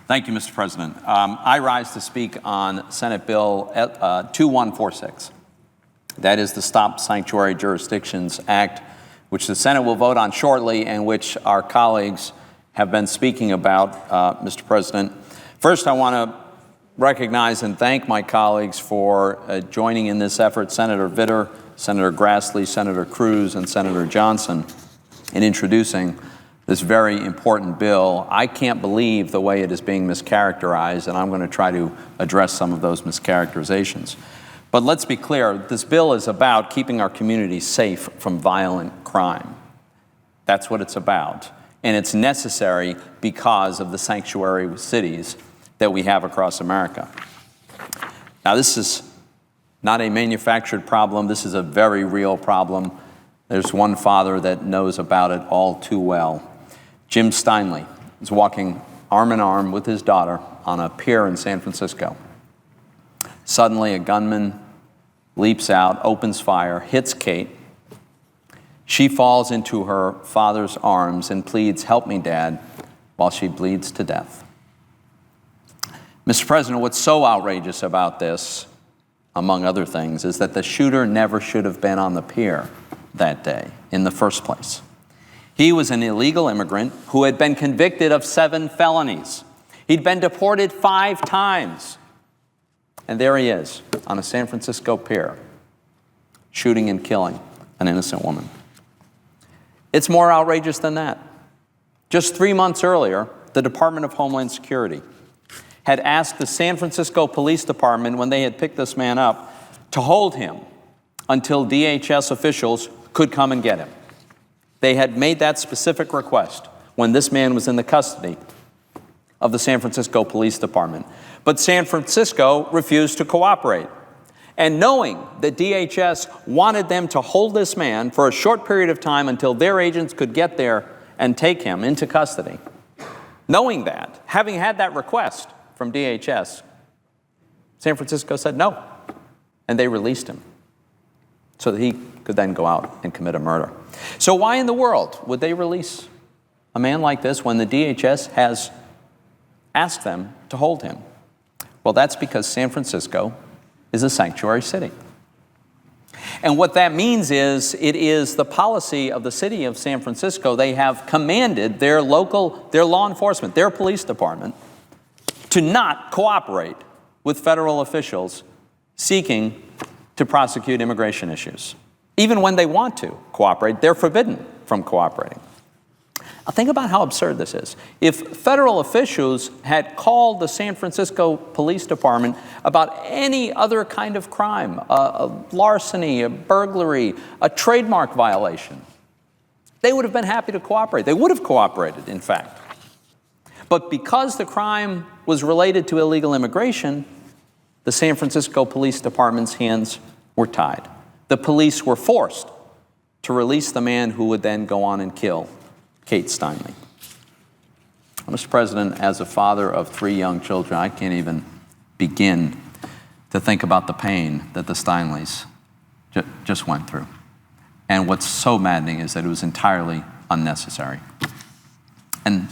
Thank you, Mr. President. I rise to speak on Senate Bill 2146. That is the Stop Sanctuary Jurisdictions Act, which the Senate will vote on shortly and which our colleagues have been speaking about, Mr. President. First, I want to recognize and thank my colleagues for joining in this effort, Senator Vitter, Senator Grassley, Senator Cruz, and Senator Johnson, in introducing this very important bill. I can't believe the way it is being mischaracterized, and I'm going to try to address some of those mischaracterizations. But let's be clear, this bill is about keeping our communities safe from violent crime. That's what it's about. And it's necessary because of the sanctuary cities that we have across America. Now, this is not a manufactured problem. This is a very real problem. There's one father that knows about it all too well. Jim Steinle is walking arm in arm with his daughter on a pier in San Francisco. Suddenly, a gunman leaps out, opens fire, hits Kate. She falls into her father's arms and pleads, "Help me, Dad," while she bleeds to death. Mr. President, what's so outrageous about this, among other things, is that the shooter never should have been on the pier that day in the first place. He was an illegal immigrant who had been convicted of 7 felonies. He'd been deported 5 times. And there he is on a San Francisco pier, shooting and killing an innocent woman. It's more outrageous than that. Just 3 months earlier, the Department of Homeland Security had asked the San Francisco Police Department, when they had picked this man up, to hold him until DHS officials could come and get him. They had made that specific request when this man was in the custody of the San Francisco Police Department. But San Francisco refused to cooperate. And knowing that DHS wanted them to hold this man for a short period of time until their agents could get there and take him into custody, knowing that, having had that request from DHS, San Francisco said no, and they released him so that he could then go out and commit a murder. So why in the world would they release a man like this when the DHS has asked them to hold him? Well, that's because San Francisco is a sanctuary city. And what that means is it is the policy of the city of San Francisco. They have commanded their law enforcement, their police department, to not cooperate with federal officials seeking to prosecute immigration issues. Even when they want to cooperate, they're forbidden from cooperating. Now think about how absurd this is. If federal officials had called the San Francisco Police Department about any other kind of crime, a larceny, a burglary, a trademark violation, they would have been happy to cooperate. They would have cooperated, in fact. But because the crime was related to illegal immigration, the San Francisco Police Department's hands were tied. The police were forced to release the man who would then go on and kill Kate Steinle. Mr. President, as a father of 3 young children, I can't even begin to think about the pain that the Steinles just went through. And what's so maddening is that it was entirely unnecessary. And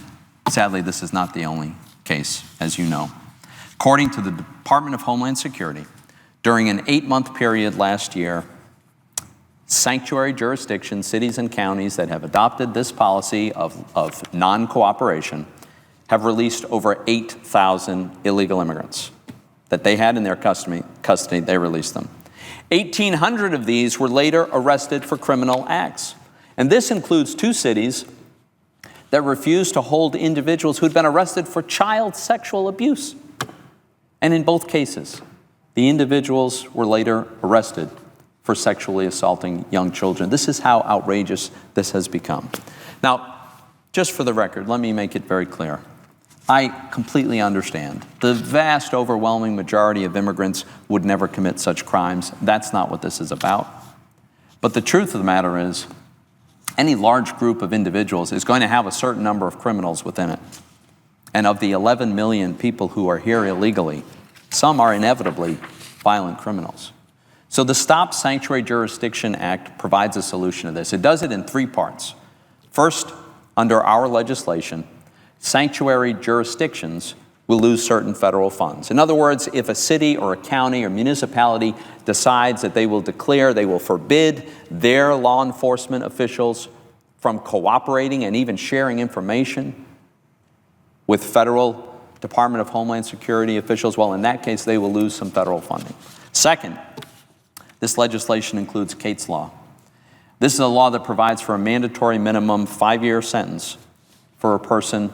sadly, this is not the only case, as you know. According to the Department of Homeland Security, during an 8-month period last year, sanctuary jurisdictions, cities and counties that have adopted this policy of non-cooperation have released over 8,000 illegal immigrants that they had in their custody. They released them. 1,800 of these were later arrested for criminal acts. And this includes 2 cities that refused to hold individuals who'd been arrested for child sexual abuse. And in both cases, the individuals were later arrested for sexually assaulting young children. This is how outrageous this has become. Now, just for the record, let me make it very clear. I completely understand. The vast, overwhelming majority of immigrants would never commit such crimes. That's not what this is about. But the truth of the matter is, any large group of individuals is going to have a certain number of criminals within it. And of the 11 million people who are here illegally, some are inevitably violent criminals. So the Stop Sanctuary Jurisdiction Act provides a solution to this. It does it in 3 parts. First, under our legislation, sanctuary jurisdictions will lose certain federal funds. In other words, if a city or a county or municipality decides that they will forbid their law enforcement officials from cooperating and even sharing information with federal Department of Homeland Security officials, well, in that case, they will lose some federal funding. Second, this legislation includes Cates Law. This is a law that provides for a mandatory minimum 5-year sentence for a person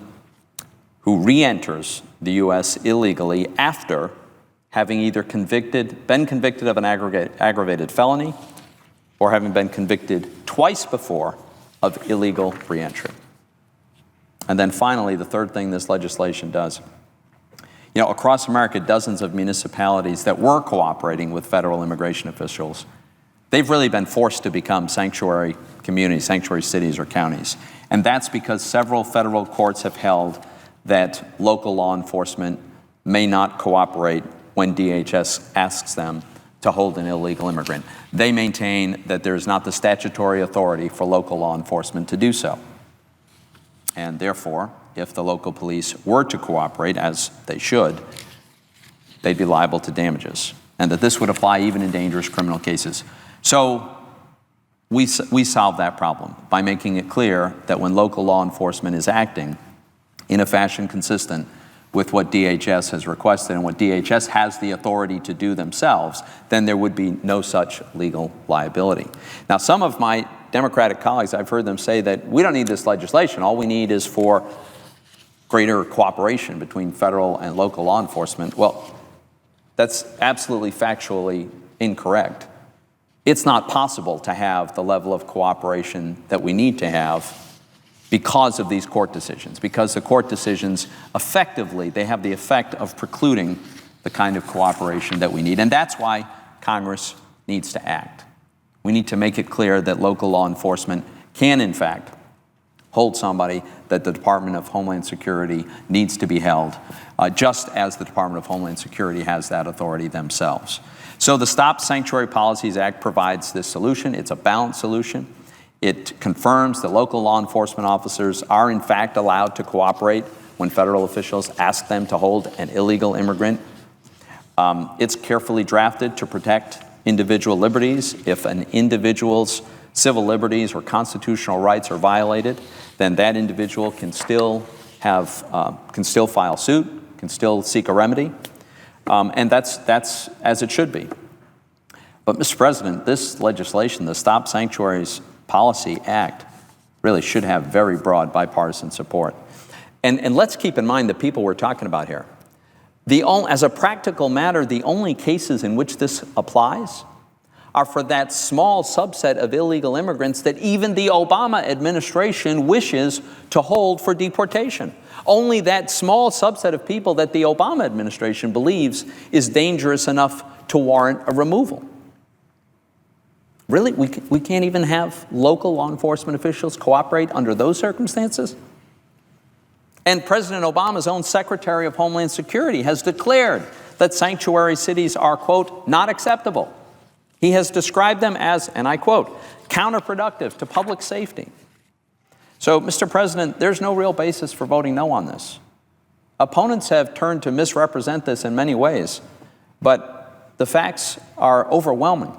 who re-enters the U.S. illegally after having either been convicted of an aggravated felony or having been convicted twice before of illegal re-entry. And then finally, the third thing this legislation does. Across America, dozens of municipalities that were cooperating with federal immigration officials, they've really been forced to become sanctuary communities, sanctuary cities or counties. And that's because several federal courts have held that local law enforcement may not cooperate when DHS asks them to hold an illegal immigrant. They maintain that there's not the statutory authority for local law enforcement to do so. And therefore, if the local police were to cooperate, as they should, they'd be liable to damages, and that this would apply even in dangerous criminal cases. So we solve that problem by making it clear that when local law enforcement is acting in a fashion consistent with what DHS has requested and what DHS has the authority to do themselves, then there would be no such legal liability. Now, some of my Democratic colleagues, I've heard them say that we don't need this legislation. All we need is for greater cooperation between federal and local law enforcement. Well, that's absolutely factually incorrect. It's not possible to have the level of cooperation that we need to have because of these court decisions, because the court decisions effectively, they have the effect of precluding the kind of cooperation that we need. And that's why Congress needs to act. We need to make it clear that local law enforcement can, in fact, hold somebody that the Department of Homeland Security needs to be held, just as the Department of Homeland Security has that authority themselves. So the Stop Sanctuary Policies Act provides this solution. It's a balanced solution. It confirms that local law enforcement officers are, in fact, allowed to cooperate when federal officials ask them to hold an illegal immigrant. It's carefully drafted to protect individual liberties. If an individual's civil liberties or constitutional rights are violated, then that individual can still file suit, can still seek a remedy, and that's as it should be. But, Mr. President, this legislation, the Stop Sanctuaries Policy Act, really should have very broad bipartisan support. And let's keep in mind the people we're talking about here. As a practical matter, the only cases in which this applies are for that small subset of illegal immigrants that even the Obama administration wishes to hold for deportation. Only that small subset of people that the Obama administration believes is dangerous enough to warrant a removal. Really? We can't even have local law enforcement officials cooperate under those circumstances? And President Obama's own Secretary of Homeland Security has declared that sanctuary cities are, quote, not acceptable. He has described them as, and I quote, counterproductive to public safety. So, Mr. President, there's no real basis for voting no on this. Opponents have turned to misrepresent this in many ways, but the facts are overwhelming.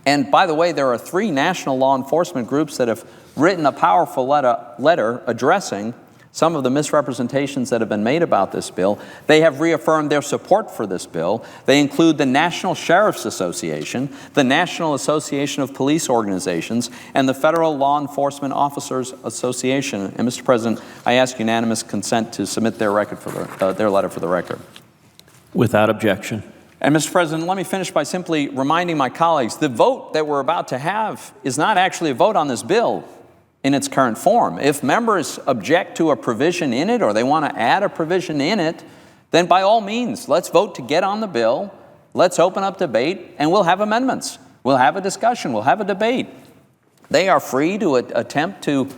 And by the way, there are 3 national law enforcement groups that have written a powerful letter addressing some of the misrepresentations that have been made about this bill. They have reaffirmed their support for this bill. They include the National Sheriff's Association, the National Association of Police Organizations, and the Federal Law Enforcement Officers Association. And, Mr. President, I ask unanimous consent to submit their letter for the record. Without objection. And, Mr. President, let me finish by simply reminding my colleagues, the vote that we're about to have is not actually a vote on this bill in its current form. If members object to a provision in it or they want to add a provision in it, then by all means, let's vote to get on the bill, let's open up debate, and we'll have amendments. We'll have a discussion. We'll have a debate. They are free to attempt to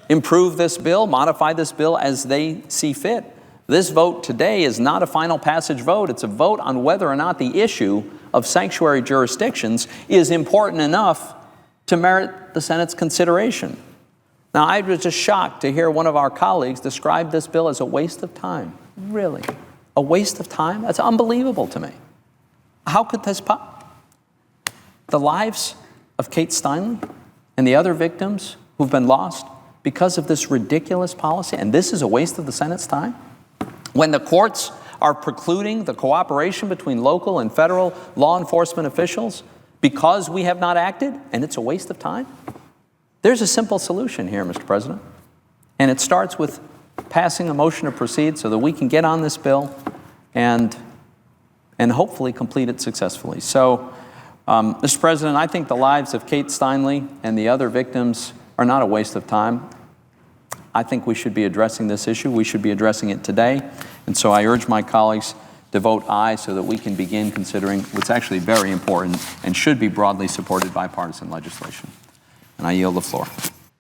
improve this bill, modify this bill as they see fit. This vote today is not a final passage vote. It's a vote on whether or not the issue of sanctuary jurisdictions is important enough to merit the Senate's consideration. Now, I was just shocked to hear one of our colleagues describe this bill as a waste of time. Really? A waste of time? That's unbelievable to me. How could this the lives of Kate Steinle and the other victims who've been lost because of this ridiculous policy, and this is a waste of the Senate's time? When the courts are precluding the cooperation between local and federal law enforcement officials because we have not acted, and it's a waste of time? There's a simple solution here, Mr. President, and it starts with passing a motion to proceed so that we can get on this bill and hopefully complete it successfully. So, Mr. President, I think the lives of Kate Steinle and the other victims are not a waste of time. I think we should be addressing this issue. We should be addressing it today. And so I urge my colleagues to vote aye so that we can begin considering what's actually very important and should be broadly supported bipartisan legislation. And I yield the floor.